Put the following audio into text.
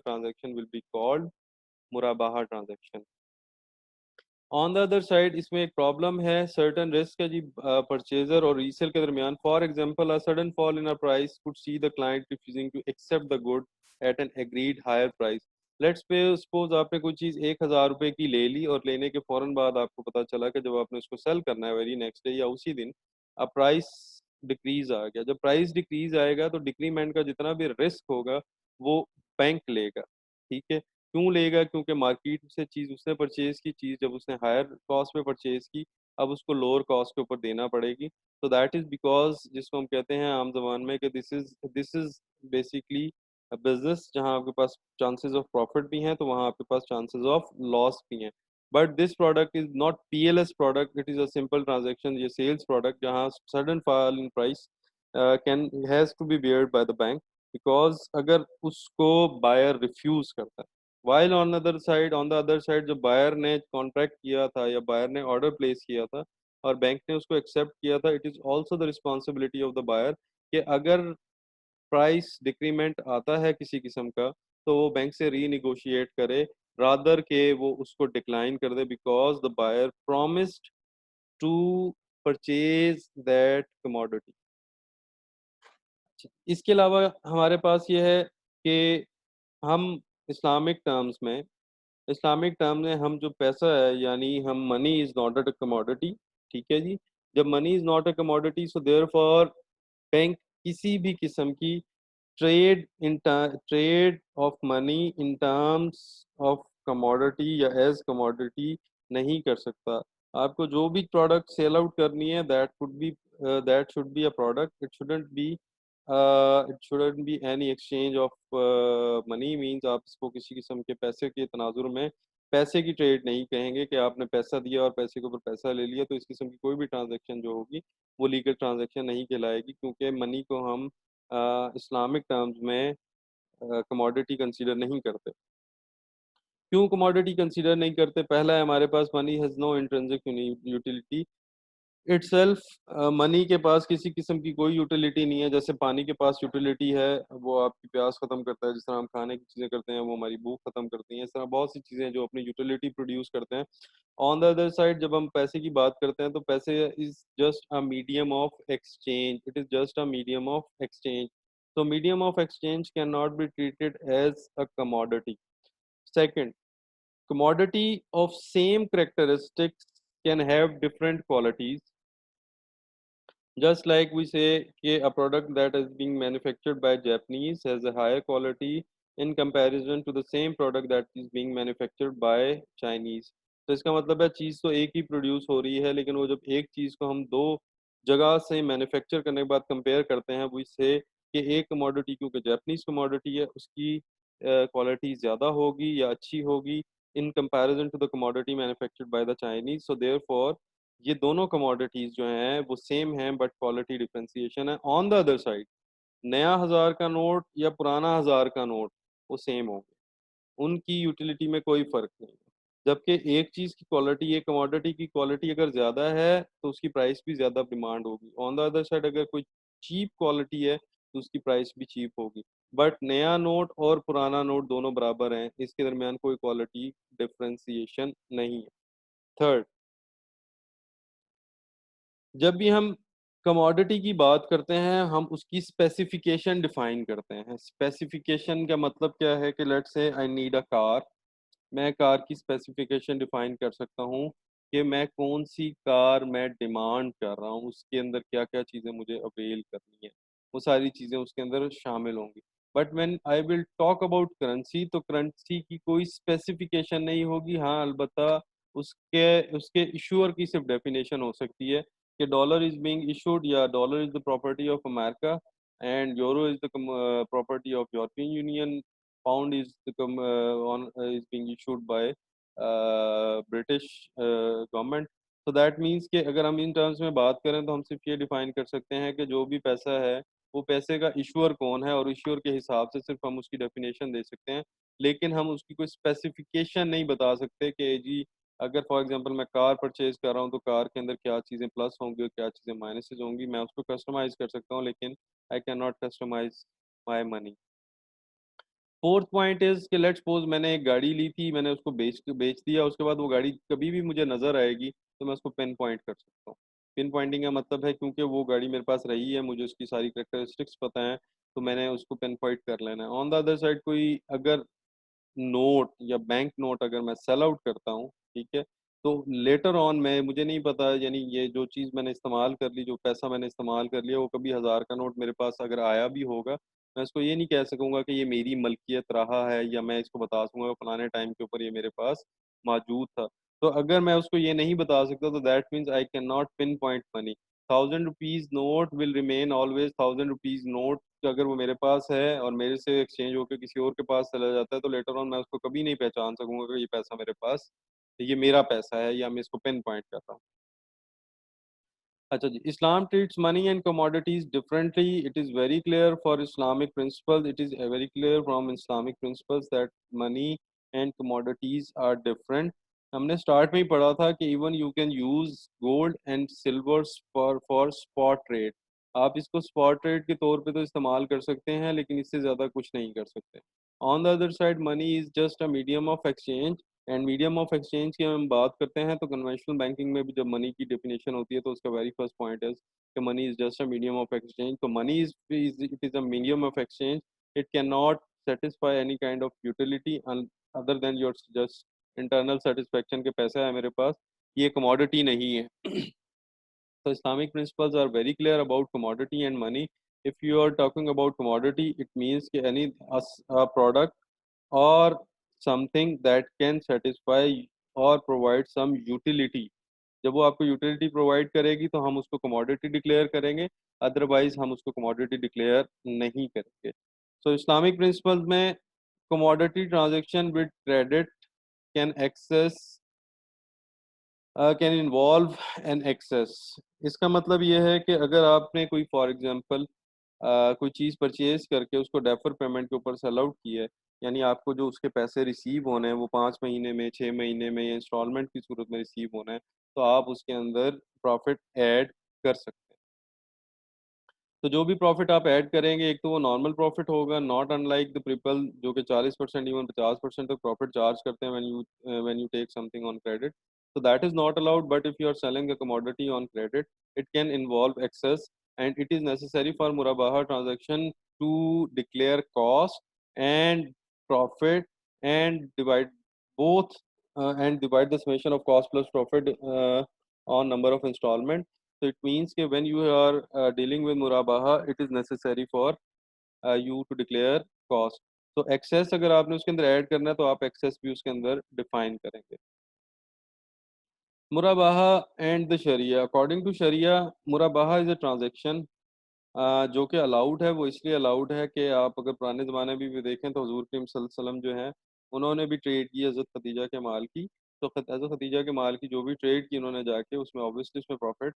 transaction will be called मुराबाहा transaction. On the other side इसमें एक problem है, certain risk है जी परचेजर और रीसेल के दरमियान. For example, a sudden fall in a price could see the client refusing to accept the good at an agreed higher price. Let's पे suppose आपने कोई चीज़ 1,000 रुपए की ले ली और लेने के फौरन बाद आपको पता चला कि जब आपने उसको सेल करना है वेरी नेक्स्ट डे या उसी दिन, अब प्राइस डिक्रीज आ गया. जब प्राइस डिक्रीज आएगा तो डिक्रीमेंट का जितना भी रिस्क होगा वो बैंक लेगा. ठीक है. क्यों लेगा? क्योंकि मार्केट से चीज़ उसने परचेज की, चीज़ जब उसने हायर कॉस्ट पे परचेज की, अब उसको लोअर कॉस्ट के ऊपर देना पड़ेगी. तो दैट इज बिकॉज, जिसको हम कहते हैं आम जबान में कि दिस इज बेसिकली बिजनेस, जहां आपके पास चांसेस ऑफ प्रॉफिट भी हैं तो वहां आपके पास चांसेस ऑफ लॉस भी हैं. But this product is not PLS product, it is a simple transaction. ये सेल्स प्रोडक्ट जहां sudden fall in price can has to be beared by the bank, because अगर उसको बायर रिफ्यूज करता है. While on the other side जब buyer ने contract किया था या बायर ने ऑर्डर प्लेस किया था और बैंक ने उसको एक्सेप्ट किया था, it is also the responsibility of the buyer कि अगर प्राइस डिक्रीमेंट आता है किसी किस्म का तो वो बैंक से रीनिगोशिएट करे, रादर के वो उसको डिक्लाइन कर दे, because the buyer promised to purchase that commodity. इसके अलावा हमारे पास ये है कि हम इस्लामिक टर्म्स में हम जो पैसा है, यानी हम money is not a commodity. ठीक है जी. जब money is not a commodity, so therefore bank किसी भी किस्म की trade of money in terms of commodity या एज कमोडिटी नहीं कर सकता. आपको जो भी प्रोडक्ट सेल आउट करनी है, that should be a product, it shouldn't be any exchange of money. Means आप इसको किसी किस्म के पैसे के तनाजुर में पैसे की ट्रेड नहीं कहेंगे कि आपने पैसा दिया और पैसे के ऊपर पैसा ले लिया. तो इस किस्म की कोई भी ट्रांजैक्शन जो होगी वो लीगल ट्रांजैक्शन नहीं कहलाएगी, क्योंकि मनी को हम इस्लामिक टर्म्स में कमोडिटी कंसीडर नहीं करते. क्यों कमोडिटी कंसीडर नहीं करते? पहला है, हमारे पास money has no intrinsic utility itself. Money के पास किसी किस्म की कोई यूटिलिटी नहीं है. जैसे पानी के पास यूटिलिटी है, वो आपकी प्यास खत्म करता है. जिस तरह हम खाने की चीज़ें करते हैं वो हमारी भूख खत्म करती हैं. इस तरह बहुत सी चीज़ें हैं जो अपनी यूटिलिटी प्रोड्यूस करते हैं. ऑन द अदर साइड जब हम पैसे की बात करते हैं तो पैसे is just a medium of exchange. It is just a medium of exchange. तो medium of exchange can not be treated as a commodity. Second, commodity of same characteristics can have different qualities. Just like we say a product that is being manufactured by Japanese has a higher quality in comparison to the same product that is being manufactured by Chinese. तो इसका मतलब है चीज़ तो एक ही produce हो रही है, लेकिन वो जब एक चीज़ को हम दो जगह से मैन्युफैक्चर करने के बाद कंपेयर करते हैं, वो इससे कि एक कमोडिटी क्योंकि जापानीज कमोडिटी है उसकी क्वालिटी ज़्यादा होगी या अच्छी होगी in comparison to the commodity manufactured by the Chinese. So therefore ये दोनों कमोडिटीज जो हैं वो सेम हैं बट क्वालिटी डिफरेंशिएशन है. ऑन द अदर साइड नया हज़ार का नोट या पुराना हज़ार का नोट वो सेम होंगे, उनकी यूटिलिटी में कोई फ़र्क नहीं है. जबकि एक चीज़ की क्वालिटी, एक कमोडिटी की क्वालिटी अगर ज़्यादा है तो उसकी प्राइस भी ज़्यादा डिमांड होगी. ऑन द अदर साइड अगर कोई चीप क्वालिटी है तो उसकी प्राइस भी चीप होगी. बट नया नोट और पुराना नोट दोनों बराबर हैं, इसके दरमियान कोई क्वालिटी डिफरेंशिएशन नहीं है. थर्ड, जब भी हम कमोडिटी की बात करते हैं हम उसकी स्पेसिफिकेशन डिफाइन करते हैं. स्पेसिफिकेशन का मतलब क्या है कि let's say I need a car. मैं कार की स्पेसिफिकेशन डिफाइन कर सकता हूँ कि मैं कौन सी कार मैं डिमांड कर रहा हूँ, उसके अंदर क्या क्या चीज़ें मुझे अवेल करनी है, वो सारी चीज़ें उसके अंदर शामिल होंगी. But when I will talk about currency, तो करेंसी की कोई स्पेसिफिकेशन नहीं होगी. हाँ, अलबत्ता उसके उसके इशूअर की सिर्फ डेफिनेशन हो सकती है कि डॉलर इज बीइंग इशूड या dollar is the property of America and euro is the property of European union. pound is is being issued by British government. तो दैट मीन्स कि अगर हम इन टर्म्स में बात करें तो हम सिर्फ ये डिफाइन कर सकते हैं कि जो भी पैसा है वो पैसे का इशूअर कौन है, और इशूअर के हिसाब से सिर्फ हम उसकी डेफिनेशन दे सकते हैं. लेकिन हम उसकी कोई स्पेसिफिकेशन नहीं बता सकते कि जी अगर फॉर एग्जांपल मैं कार परचेज कर रहा हूँ तो कार के अंदर क्या चीज़ें प्लस होंगी और क्या चीज़ें माइनसेस होंगी. मैं उसको कस्टमाइज कर सकता हूँ लेकिन I can not customise my money. Fourth point is कि लेट्स सपोज मैंने एक गाड़ी ली थी, मैंने उसको बेच दिया, उसके बाद वो गाड़ी कभी भी मुझे नजर आएगी तो मैं उसको पिन पॉइंट कर सकता हूँ। पिन पॉइंटिंग का मतलब है क्योंकि वो गाड़ी मेरे पास रही है, मुझे उसकी सारी करेक्टरिस्टिक्स पता है, तो मैंने उसको पिन पॉइंट कर लेना है। ऑन द अदर साइड कोई अगर नोट या बैंक नोट अगर मैं सेल आउट करता हूँ, ठीक है, तो लेटर ऑन मैं मुझे नहीं पता, यानी ये जो चीज़ मैंने इस्तेमाल कर ली, जो पैसा मैंने इस्तेमाल कर लिया, वो कभी 1000 का नोट मेरे पास अगर आया भी होगा, मैं इसको ये नहीं कह सकूंगा कि ये मेरी मलकियत रहा है, या मैं इसको बता सकूंगा फलाने टाइम के ऊपर ये मेरे पास मौजूद था। तो अगर मैं उसको ये नहीं बता सकता तो that means I can not pin point money. 1000 rupees note will remain always 1000 rupees note. अगर वो मेरे पास है और मेरे से एक्सचेंज होकर किसी और के पास चला जाता है, तो लेटर ऑन मैं उसको कभी नहीं पहचान सकूंगा कि ये पैसा मेरे पास, ये मेरा पैसा है, या मैं इसको पिन पॉइंट कर रहा हूँ। अच्छा जी, Islam treats money and commodities differently. It is very clear for Islamic principles. It is very clear from Islamic principles that money and commodities are different. हमने स्टार्ट में ही पढ़ा था कि even you can use gold and silver for spot trade. आप इसको spot trade के तौर पे तो इस्तेमाल कर सकते हैं, लेकिन इससे ज़्यादा कुछ नहीं कर सकते। On the other side money is just a medium of exchange. And medium of exchange की हम बात करते हैं तो कन्वेंशनल बैंकिंग में भी जब मनी की डेफिनेशन होती है तो उसका वेरी फर्स्ट पॉइंट है कि money is just a medium of exchange. तो money is it is a medium of exchange. It can not satisfy any kind of utility other than your just internal satisfaction के पैसा है मेरे पास, ये commodity नहीं है। So Islamic principles are very clear about commodity and money. If you are talking about commodity, it means कि any a product or something that can satisfy or provide some utility। जब वो आपको utility provide करेगी तो हम उसको commodity declare करेंगे, otherwise हम उसको कमोडिटी डिक्लेयर नहीं करेंगे। सो इस्लामिक प्रिंसिपल्स में commodity transaction with credit can excess can involve an excess. इसका मतलब ये है कि अगर आपने कोई फॉर एग्जांपल कोई चीज़ परचेज करके उसको डेफर पेमेंट के ऊपर सेल आउट की है, यानी आपको जो उसके पैसे रिसीव होने हैं वो 5 महीने में, 6 महीने में या इंस्टॉलमेंट की सूरत में रिसीव होना है, तो आप उसके अंदर प्रॉफिट ऐड कर सकते हैं। तो जो भी प्रॉफिट आप ऐड करेंगे, एक तो वो नॉर्मल प्रॉफिट होगा, नॉट अनलाइक द पीपल जो कि 40% इवन 50% तक प्रॉफिट चार्ज करते हैं when you take something on credit. So that is not allowed. But if you are selling a commodity on credit, it can involve excess, and it is necessary for murabaha transaction to declare cost and profit and divide both and divide the summation of cost plus profit on number of installment. So it means that when you are dealing with murabaha, it is necessary for you to declare cost. तो excess अगर आपने उसके अंदर add करना है तो आप excess भी उसके अंदर डिफाइन करेंगे। मुराबाहा एंड द शरिया। अकॉर्डिंग टू शरिया, मुराबाहा इज़ अ ट्रांजेक्शन जो कि अलाउड है। वो इसलिए अलाउड है कि आप अगर पुराने ज़माने में भी देखें तो हजूर करीम सल्लल्लाहु अलैहि वसल्लम जो हैं, उन्होंने भी ट्रेड की हज़रत खदीजा के माल की। तो हज़रत खदीजा के माल की जो भी ट्रेड की उन्होंने जाके, उसमें ऑब्वियसली उसमें प्रॉफिट